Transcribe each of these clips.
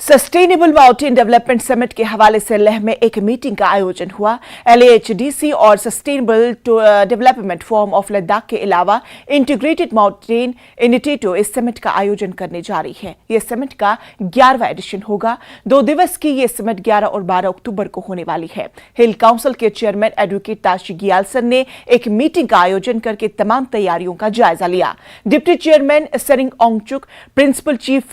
Sustainable mountain development summit के हवाले से लेह में एक मीटिंग का आयोजन हुआ। LAHDC और sustainable development forum of Ladakh के अलावा इंटीग्रेटेड माउंटेन इनिटेटो इस समिट का आयोजन करने जा रही है। यह समिट का 11वां एडिशन होगा। 2 दिवस की यह समिट 11 और 12 अक्टूबर को होने वाली है। हिल काउंसिल के चेयरमैन एडवोकेट ताशी गियालसन ने एक मीटिंग का आयोजन करके तमाम तैयारियों का जायजा लिया। Deputy chairman Tsering Ongchuk, principal chief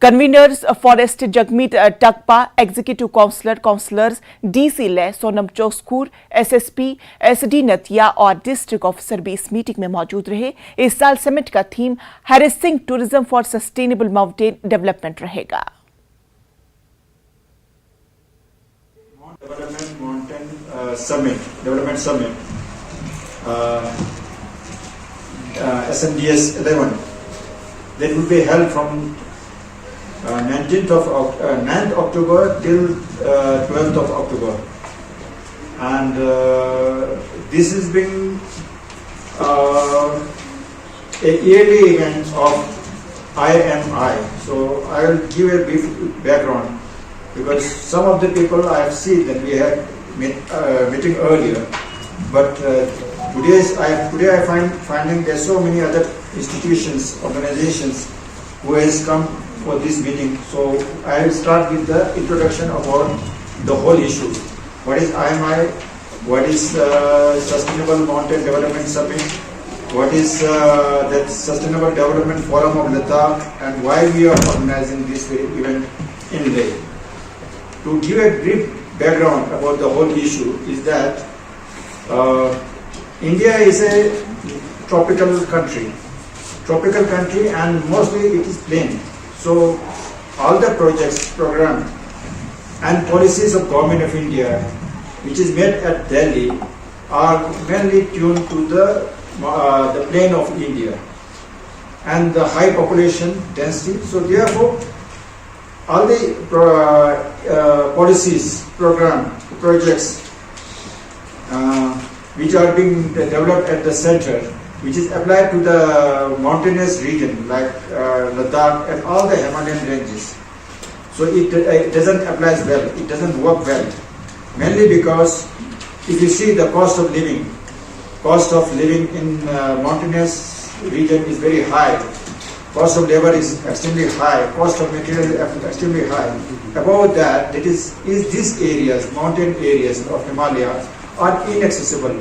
conveners forest Jagmeet Takpa, executive councillors DC Leh Sonam चौस्कूर, SSP SD नतिया और डिस्ट्रिक्ट ऑफिसर भी इस मीटिंग में मौजूद रहे। इस साल समिट का theme harassing tourism for sustainable mountain development रहेगा। Development Summit, SMDS 11, that will be held from 9th October till 12th of October, and this is being a yearly event of IMI. So I will give a brief background because some of the people I have seen that we had meeting earlier, but today I finding there are so many other institutions, organizations who has come for this meeting. So I will start with the introduction about the whole issue. What is IMI? What is Sustainable Mountain Development Summit? What is that Sustainable Development Forum of Ladakh, and why we are organizing this event in Leh? To give a brief background about the whole issue is that India is a tropical country, and mostly it is plain. So all the projects, program and policies of Government of India which is made at Delhi are mainly tuned to the plain of India and the high population density. So therefore all the policies, program, projects which are being developed at the center, which is applied to the mountainous region like Ladakh and all the Himalayan ranges. So it doesn't apply well, it doesn't work well. Mainly because if you see the cost of living in mountainous region is very high. Cost of labor is extremely high. Cost of material is extremely high. Above that, these areas, mountain areas of Himalaya are inaccessible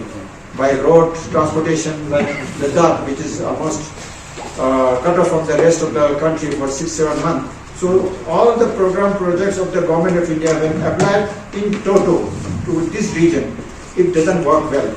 by road transportation like Ladakh, which is almost cut off from the rest of the country for 6-7 months. So all the program projects of the Government of India when applied in toto to this region, it doesn't work well.